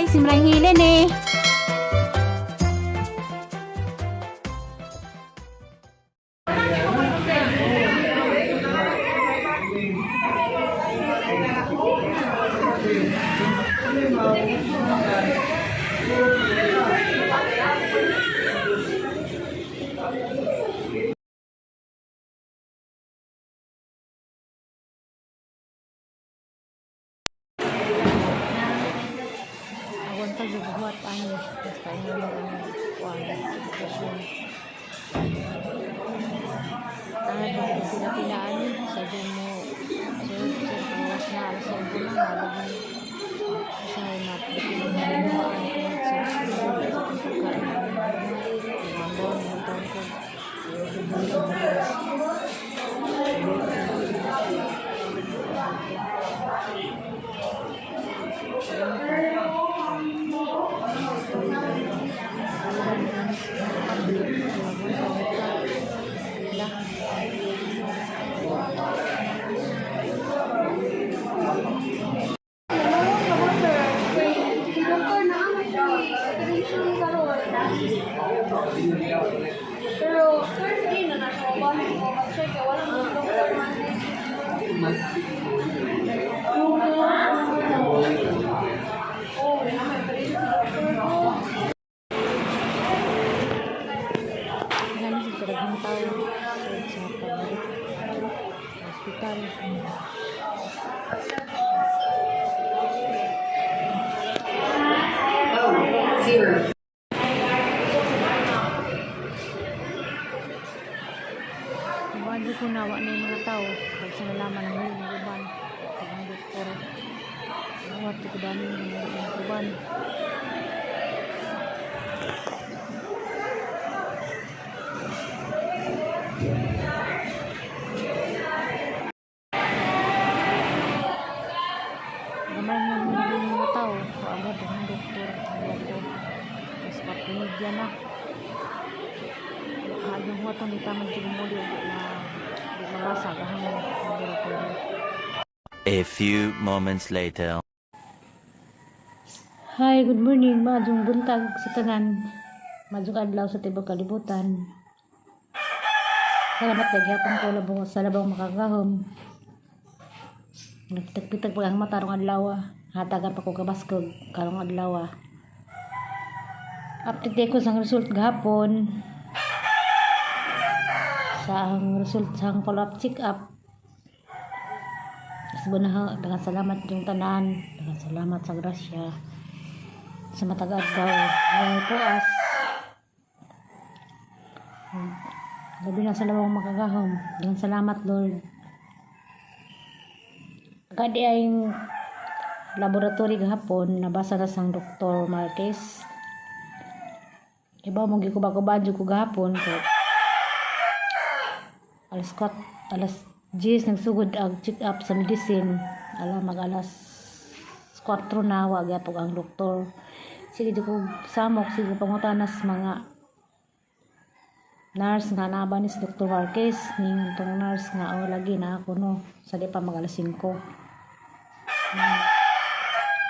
simrang hilin eh. Awan pa bubuhat ano, basta ina mo ang kuan sitwasyon. Ay ba sila pilaan sa dyan mo. Sir, kawas na alas sa ubo na malagay. Sa inat, bitin na rin mo ang pinag sa pagkain namin. Ibambaw na yung taon ko. Pero Thursday na siya mag-check wala mo Ganun sa talagang tao sa public hospital. Ibado ko nawa na yung mga tao pag sa nalaman ng mga uban pag ang doktor nawat ko dami ng mga uban. Gamay ng mga tao kaagad ang doktor tapos kapinigyan na yung hotong di tamang tigumuli na di mabasa kahang laboratory. A few moments later. Hi, good morning. Madung buntag sa tanan. Madung adlaw sa tibok kalibutan. Salamat kay gyapon ko labong sa labang makagahom. Nagtagpitag pag ang matarong adlaw. Hatagan pa ko kabaskog karong adlaw. Update ko sa result gahapon. Sa ang result sa ang follow-up check-up. Subunaha, dengan salamat yung tanan, dengan salamat sa grasya sa matagad daw ay puas gabi na sa labang makagahom dengan salamat Lord. Kadi ay laboratory gahapon nabasa na sang Dr. Marquez iba mong gikubag-kubadyo ko gahapon ko alas 10 nagsugod ang check up sa medicine mag alas 4 na wag yapog ang doktor sige ko samok sige pangutanas mga nurse nga naba ni Dr. Marquez ning tong nurse nga lagi na ako no sa di pa mag alas 5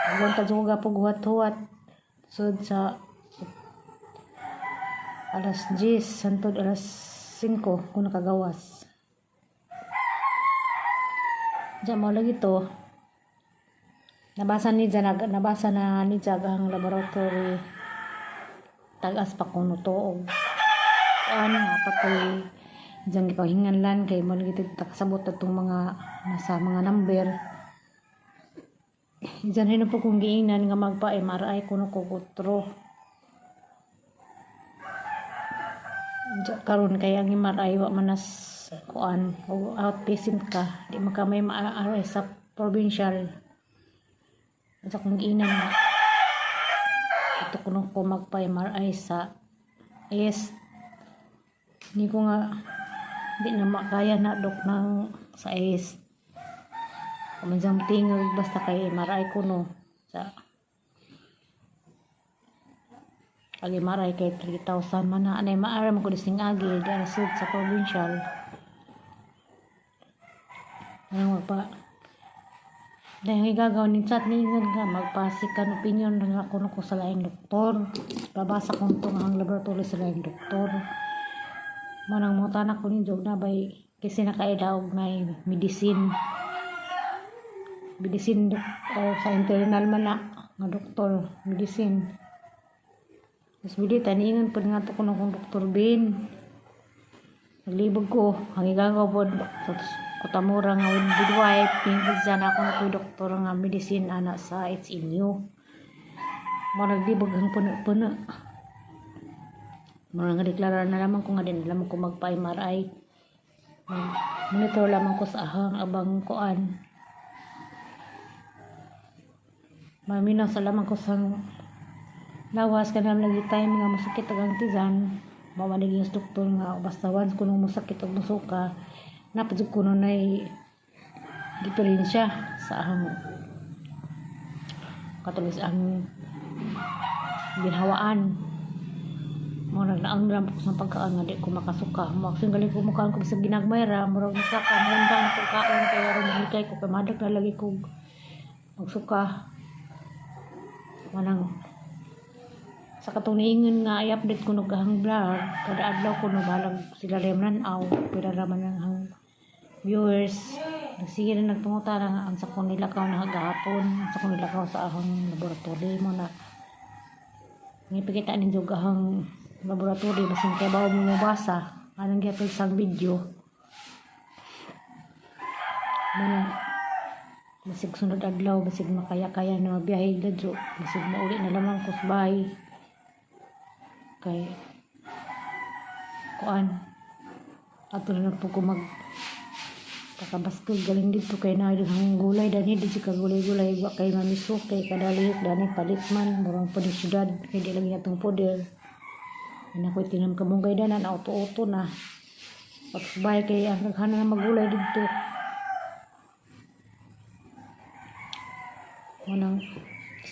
agon ta jud gapog huwat-huwat sud sa alas 10 santod alas 5 kung nakagawas. Diyan mo lagi to. Nabasa na ni Jag ang laboratory. Tagas pa kung nutoog. Ano nga patoy. Diyan gipahinganlan kay mo lagi takasabot itong mga nasa mga number. Diyan rin po kung giinan nga magpa-MRI kuno ko kutro. Karon kay ang MRI wa manas kuan o outpatient ka di man ka may MRI sa provincial sa kung giinan na ito kuno ko magpa MRI sa East ni ko nga di na makaya na dok ng sa East kumanjang tingog basta kay MRI kuno sa agi maray kay 3,000 man na anay maaram ko dising agi dahil sud sa provincial ano pa Dahil gagawin ni chat ni nga magpasikan opinion ng ako ko sa laing doktor. Babasa kong ito ang laboratory sa laing doktor. Manang mga tanak ko ni Jog na bay kasi nakaidaog na medicine. Medicine o sa internal man na nga doktor. Medicine. Mas bili taningan po nga ito ko ng Dr. Bin. Naglibog ko. Ang igagaw po sa kutamura nga with midwife. Pinagod dyan ako na po yung doktor nga medicine anak sa It's In You. Naglibog ang puno-puno. Mga deklara na lamang ko nga din. Alam ko magpa-MRI. Monitor lamang ko sa ahang abang kuan. Maminaw sa lamang ko sa lawas ka naman lagi time nga masakit ang tizan. Mamaniging sa doktor nga basta once kung masakit ang musuka napadyo ko nun ay diferensya sa ahang katulis ang ginhawaan. Mura na ang lamang ko sa pagkaan nga di ko makasuka. Maksing galing ko mukhaan ko bisag ginagmayra murag masaka muranda na ko kaon kaya rin mahikay ko kaya madag na lagi ko magsuka. Manang sa katuniingan nga i-update ko nagahang vlog kada adlaw ko no balag sila remnan aw pira raman ang viewers sige na nagpangutana nga ang sa nila kaw na gahapon sa nila kaw sa ahang laboratory mo na ngipikita nin jud ahang laboratory basin kay bawo mo mabasa anang gyapon sa video manang basig sunod adlaw basig makaya-kaya na biyahe dadyo basig mauli na lamang ko sa bahay kay kuan ato na po ko mag kakabaskog galing dito kay na ang gulay dani di ka gulay-gulay wa kay mamisok kay kadalihok dani palitman murang po di syudad kay di lang atong poder ina ko tinam kabunggay danan auto-auto na pagsubay kay ang naghanan na magulay dito manang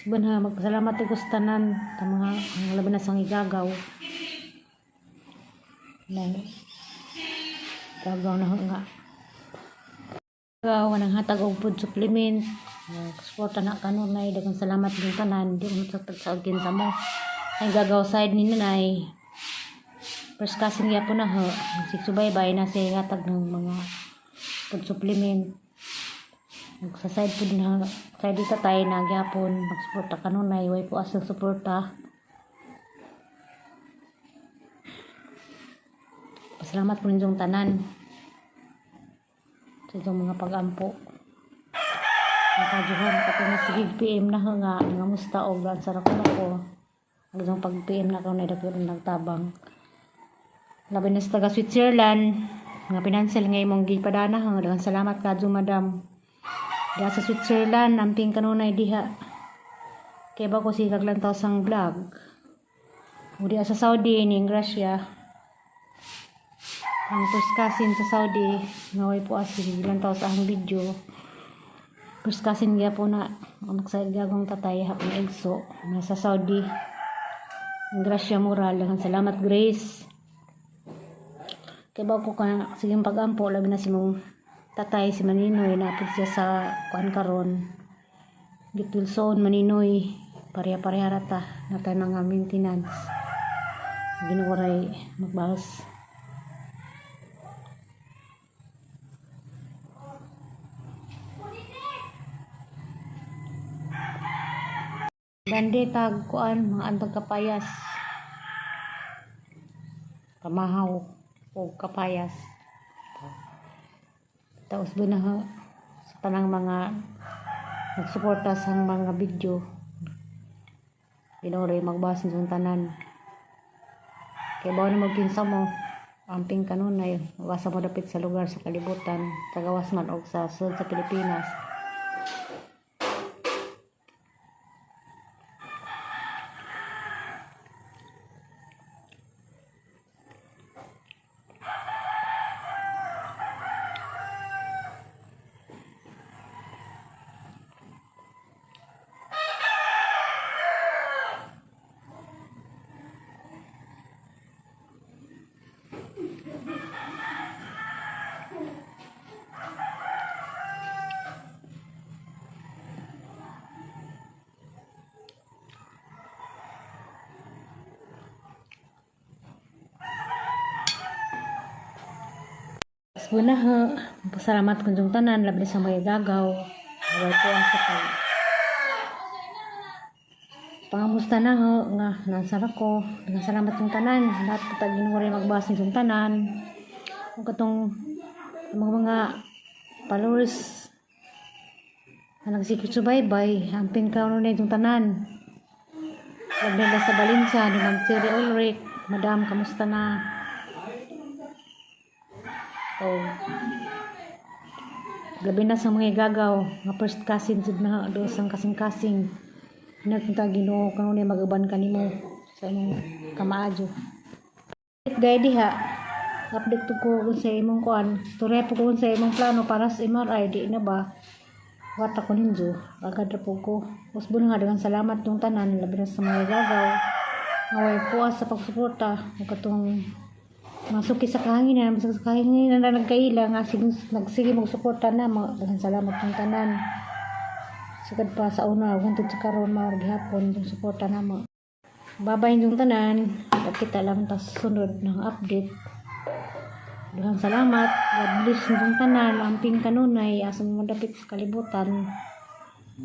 isban ha magpasalamat ko sa tanan sa mga ang labi na sang igagaw nang gagaw na nga gagaw nang hatag og food supplement suporta na kanon nay daghang salamat din tanan di mo sa tagsaugin sa mo ang gagaw side ni nanay first kasing yapon na ho subaybay na siya hatag ng mga food supplement sa side po na side dito tayo nagyapon magsuporta kanunay way po asang suporta pasalamat po ninyong tanan sa itong mga pag-ampo nakadyuhan katong sige PM na nga musta o lansara ko na ko hanggang pag PM na ko na idapyo nagtabang labi na sa taga Switzerland nga pinansel nga imong gipadana hanggang salamat kadyo madam. Diha sa Switzerland, amping kanunay diha. Kaya ba ko sigag lang tao sang vlog. O diha sa Saudi, ni Russia. Ang puskasin sa Saudi, ngaway po asin, ilang tao sa ang video. Puskasin niya po na, magsagagong tatay hapon egso, nasa Saudi. Ang Russia moral, lang salamat Grace. Kaya ba ko ka, sige pag-ampo, labi na si mong tatay si Maninoy napod siya sa kuan karon gitulson Maninoy pareha-pareha rata na tayo nga maintenance ginuwaray magbahas dandi tag kuan mga antog kapayas kamahaw o kapayas tapos ba na sa tanang mga nagsuporta sa mga video ginore magbasin sa tanan kaya bawa na magkinsa mo amping kanunay wasa mo dapit sa lugar sa kalibutan sa gawas man o sa sulod sa Pilipinas Bunaha, pasalamat ko yung tanan, labi sa mga gagaw. Away ko ang sakay. Pangamusta na ho, nga nasara ko. Salamat yung tanan. Lahat ko tagin ko rin magbasa yung tanan. Kung katong mga followers na nagsikot subaybay, amping ka na yung tanan. Lagnada sa Balinsa, ni Ma'am Terry Ulrich. Madam, kamusta na? Oh. Gabi na sa mga gagaw, nga first cousin jud na do sang kasing-kasing. Nagpunta Ginoo kanunay magaban kanimo sa imong kamaadyo. Gay diha. Update ko kung sa imong kuan. Storya po ko sa imong plano para sa MRI di na ba. Wata ko ninyo. Agad ra po ko. Usbo nga dengan salamat yung tanan labi na sa mga gagaw. Away po sa pagsuporta ug katong masuki sa kahanginan, sa kahanginan na nagkaila nga nagsige mong suporta na mga salamat ng tanan. Sagad pa sa una, hantod sa karon gihapon yung suporta na mo. Babay yung tanan, kita lang tas sunod ng update. Daghang salamat, God bless yung tanan, amping kanunay, asang madapit sa kalibutan,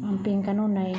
amping kanunay.